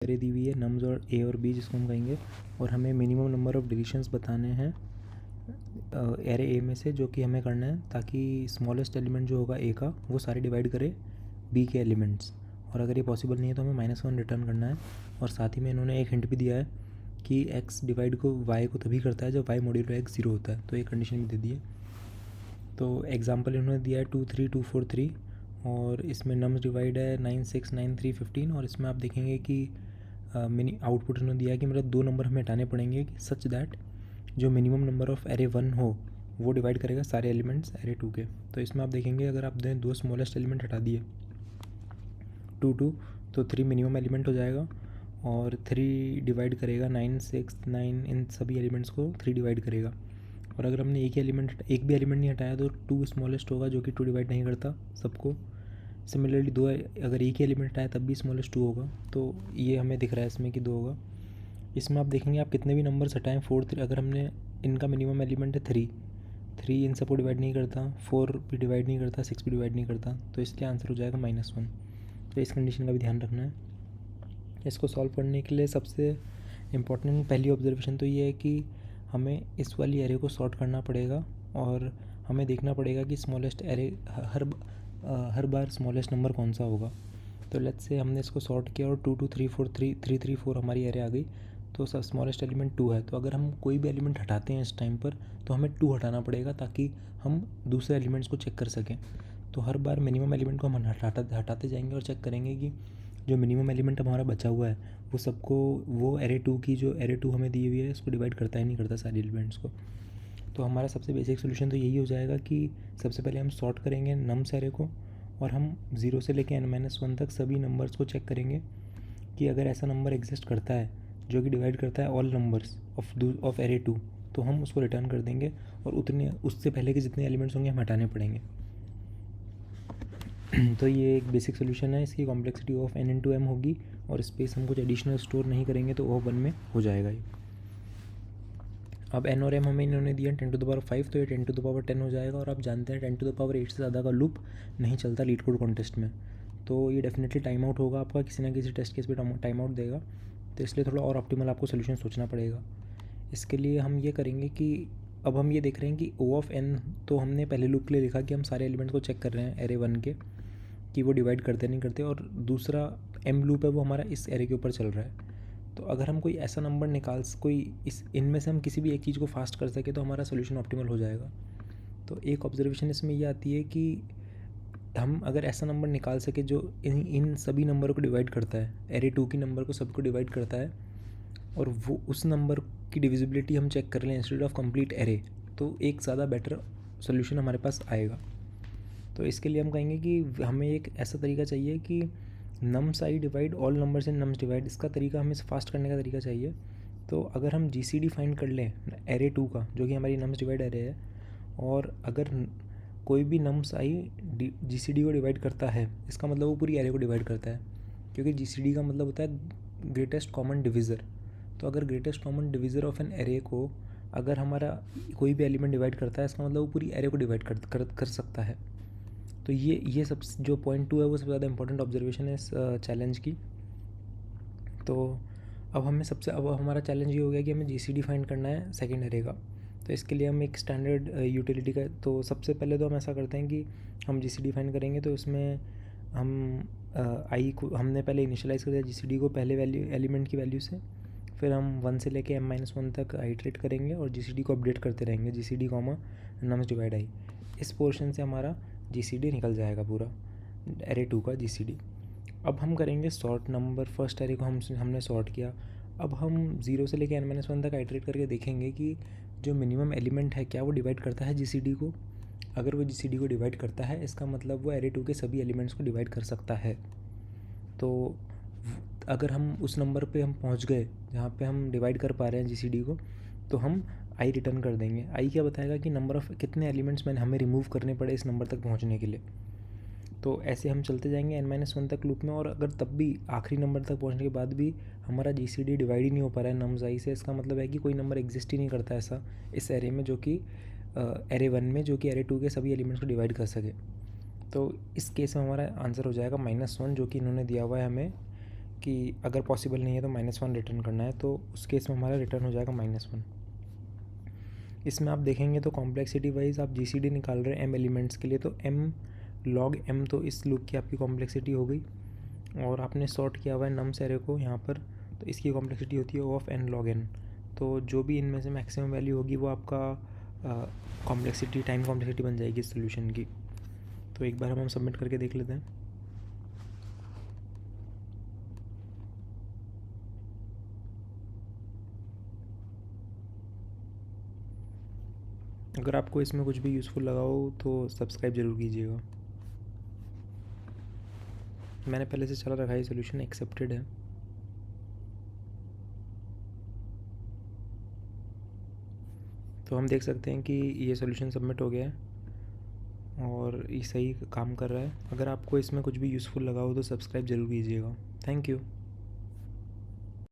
Array दी हुई है nums और ए और बी जिसको हम कहेंगे, और हमें मिनिमम नंबर ऑफ़ डिलीशंस बताने हैं एरे ए में से, जो कि हमें करना है ताकि स्मॉलेस्ट एलिमेंट जो होगा ए का वो सारे डिवाइड करे बी के एलिमेंट्स। और अगर ये पॉसिबल नहीं है तो हमें -1 रिटर्न करना है। और साथ ही में इन्होंने एक हिंट भी दिया है कि x डिवाइड को y को तभी करता है जब y मॉड्यूलो x 0 होता है, तो एक कंडीशन भी दे दी है। तो एग्जांपल इन्होंने दिया है 2 3 2 4 3, और इसमें नम्स डिवाइड है 9 6 9 3 15। और इसमें आप देखेंगे कि मिनी आउटपुट इन्होंने दिया है कि मतलब 2 नंबर हमें हटाने पड़ेंगे सच दैट जो मिनिमम नंबर ऑफ़ एरे 1 हो वो डिवाइड करेगा सारे एलिमेंट्स एरे 2 के। तो इसमें आप देखेंगे अगर आपने 2 स्मॉलेस्ट एलिमेंट हटा दिए 2 2, तो 3 मिनिमम एलिमेंट हो जाएगा, और 3 डिवाइड करेगा 9 6 9, इन सभी एलिमेंट्स को 3 डिवाइड करेगा। और अगर हमने एक भी एलिमेंट नहीं हटाया तो 2 स्मॉलेस्ट होगा जो कि 2 डिवाइड नहीं करता सबको। सिमिलरली अगर एक ही एलिमेंट हटाया तब भी स्मॉलेस्ट 2 होगा, तो ये हमें दिख रहा है इसमें कि 2 होगा। इसमें आप देखेंगे आप कितने भी नंबर्स हटाएं 4 3, अगर हमने इनका मिनिमम एलिमेंट है 3 इन सबको डिवाइड नहीं करता, 4 भी डिवाइड नहीं करता, 6 भी डिवाइड नहीं करता, तो इसके आंसर हो जाएगा -1। तो इस कंडीशन का भी ध्यान रखना है। इसको सॉल्व करने के लिए सबसे इम्पॉर्टेंट पहली ऑब्जर्वेशन तो ये है कि हमें इस वाली एरे को सॉर्ट करना पड़ेगा, और हमें देखना पड़ेगा कि स्मॉलेस्ट एरे हर बार स्मॉलेस्ट नंबर कौन सा होगा। तो लेट्स से हमने इसको सॉर्ट किया और 2 2 3 4 3 3 3 4 हमारी एरे आ गई, तो स्मॉलेस्ट एलिमेंट 2 है। तो अगर हम कोई भी एलिमेंट हटाते हैं इस टाइम पर तो हमें 2 हटाना पड़ेगा ताकि हम दूसरे एलिमेंट्स को चेक कर सकें। तो हर बार मिनिमम एलिमेंट को हम हटाते जाएंगे और चेक करेंगे कि जो मिनिमम एलिमेंट हमारा बचा हुआ है वो सबको, वो एरे 2 की जो एरे 2 हमें दी हुई है उसको डिवाइड करता ही नहीं करता सारे एलिमेंट्स को। तो हमारा सबसे बेसिक सोल्यूशन तो यही हो जाएगा कि सबसे पहले हम सॉर्ट करेंगे नम्स एरे को, और हम 0 से लेकर n-1 तक सभी नंबर्स को चेक करेंगे कि अगर ऐसा नंबर एग्जिस्ट करता है जो कि डिवाइड करता है ऑल नंबर्स ऑफ एरे 2, तो हम उसको रिटर्न कर देंगे, और उतने उससे पहले के जितने एलिमेंट्स होंगे हम हटाने पड़ेंगे। तो ये एक बेसिक सोल्यूशन है। इसकी कॉम्प्लेक्सिटी ऑफ n×m होगी, और स्पेस हम कुछ एडिशनल स्टोर नहीं करेंगे तो O1 में हो जाएगा ये। अब n और m हमें इन्होंने दिया 10⁵, तो ये 10⁻10 हो जाएगा। और आप जानते हैं 10⁸ से ज़्यादा का लूप नहीं चलता लीड कोड कॉन्टेस्ट में, तो ये डेफिनेटली टाइम आउट होगा आपका, किसी ना किसी टेस्ट केस पे टाइम आउट देगा। तो इसलिए थोड़ा और ऑप्टिमल आपको सोल्यूशन सोचना पड़ेगा। इसके लिए हम ये करेंगे कि अब हम ये देख रहे हैं कि O(n) तो हमने पहले लूप के लिए लिखा कि हम सारे एलिमेंट को चेक कर रहे हैं एरे 1 के कि वो डिवाइड करते नहीं करते, और दूसरा m लूप है वो हमारा इस एरे के ऊपर चल रहा है। तो अगर हम कोई ऐसा नंबर इनमें से हम किसी भी एक चीज़ को फास्ट कर सके तो हमारा सोल्यूशन ऑप्टिमल हो जाएगा। तो एक ऑब्जर्वेशन इसमें ये आती है कि हम अगर ऐसा नंबर निकाल सके जो इन सभी नंबरों को डिवाइड करता है, एरे 2 की नंबर को सबको डिवाइड करता है, और वो उस नंबर की डिविजिबिलिटी हम चेक कर लें इंस्टेड ऑफ कंप्लीट एरे, तो एक ज़्यादा बेटर सोल्यूशन हमारे पास आएगा। तो इसके लिए हम कहेंगे कि हमें एक ऐसा तरीका चाहिए कि nums I divide all numbers in nums divide, इसका तरीका हमें फास्ट करने का तरीका चाहिए। तो अगर हम GCD फाइंड कर लें एरे 2 का, जो कि हमारी नम्स डिवाइड एरे है, और अगर कोई भी नम्स आई GCD को डिवाइड करता है, इसका मतलब वो पूरी एरे को डिवाइड करता है, क्योंकि GCD का मतलब होता है ग्रेटेस्ट कॉमन डिविज़र। तो अगर greatest common divisor of an array को अगर हमारा कोई भी एलिमेंट डिवाइड करता है, इसका मतलब वो पूरी एरे को डिवाइड कर सकता है। तो ये सब जो पॉइंट 2 है वो सबसे ज़्यादा इंपॉर्टेंट ऑब्जर्वेशन है इस चैलेंज की। तो अब हमारा चैलेंज ये हो गया कि हमें GCD फाइंड करना है सेकेंड एरे का। तो इसके लिए हम एक स्टैंडर्ड यूटिलिटी का, तो सबसे पहले तो हम ऐसा करते हैं कि हम GCD फाइंड करेंगे, तो इसमें हम आई को हमने पहले इनिशियलाइज़ कर दिया GCD को पहले एलिमेंट की वैल्यू से, फिर हम 1 से लेके m-1 तक आइट्रेट करेंगे और GCD को अपडेट करते रहेंगे, GCD नम्स डिवाइड आई। इस पोर्शन से हमारा GCD निकल जाएगा पूरा एरे 2 का GCD। अब हम करेंगे सॉर्ट नंबर फर्स्ट एरे को हमने सॉर्ट किया। अब हम 0 से लेकर n-1 तक आइट्रेट करके देखेंगे कि जो मिनिमम एलिमेंट है क्या वो डिवाइड करता है GCD को। अगर वो GCD को डिवाइड करता है, इसका मतलब वो एरे 2 के सभी एलिमेंट्स को डिवाइड कर सकता है। तो अगर हम उस नंबर पे हम पहुंच गए जहाँ पे हम डिवाइड कर पा रहे हैं GCD को, तो हम आई रिटर्न कर देंगे। आई क्या बताएगा कि नंबर ऑफ़ कितने एलिमेंट्स मैंने हमें रिमूव करने पड़े इस नंबर तक पहुंचने के लिए। तो ऐसे हम चलते जाएंगे n-1 तक लूप में, और अगर तब भी आखिरी नंबर तक पहुंचने के बाद भी हमारा GCD डिवाइड ही नहीं हो पा रहा है नम्स आई से, इसका मतलब है कि कोई नंबर एग्जिस्ट ही नहीं करता ऐसा इस एरे में जो कि एरे 1 में, जो कि एरे 2 के सभी एलिमेंट्स को डिवाइड कर सके। तो इस केस में हमारा आंसर हो जाएगा -1, जो कि इन्होंने दिया हुआ है हमें कि अगर पॉसिबल नहीं है तो -1 रिटर्न करना है, तो उस केस में हमारा रिटर्न हो जाएगा -1। इसमें आप देखेंगे तो कॉम्प्लेक्सिटी वाइज आप जीसीडी निकाल रहे हैं m एलिमेंट्स के लिए, तो m log m तो इस लूप की आपकी कॉम्प्लेक्सिटी हो गई। और आपने सॉर्ट किया हुआ है नम्स एरे को यहाँ पर, तो इसकी कॉम्प्लेक्सिटी होती है O of n log n। तो जो भी इनमें से मैक्सिमम वैल्यू होगी वो आपका कॉम्प्लेक्सिटी टाइम कॉम्प्लेक्सिटी बन जाएगी इस सोल्यूशन की। तो एक बार हम सबमिट करके देख लेते हैं। अगर आपको इसमें कुछ भी यूज़फुल लगा हो तो सब्सक्राइब ज़रूर कीजिएगा। मैंने पहले से चला रखा है, सोल्यूशन एक्सेप्टेड है। तो हम देख सकते हैं कि ये सोल्यूशन सबमिट हो गया है और ये सही काम कर रहा है। अगर आपको इसमें कुछ भी यूज़फुल लगा हो तो सब्सक्राइब ज़रूर कीजिएगा। Thank you.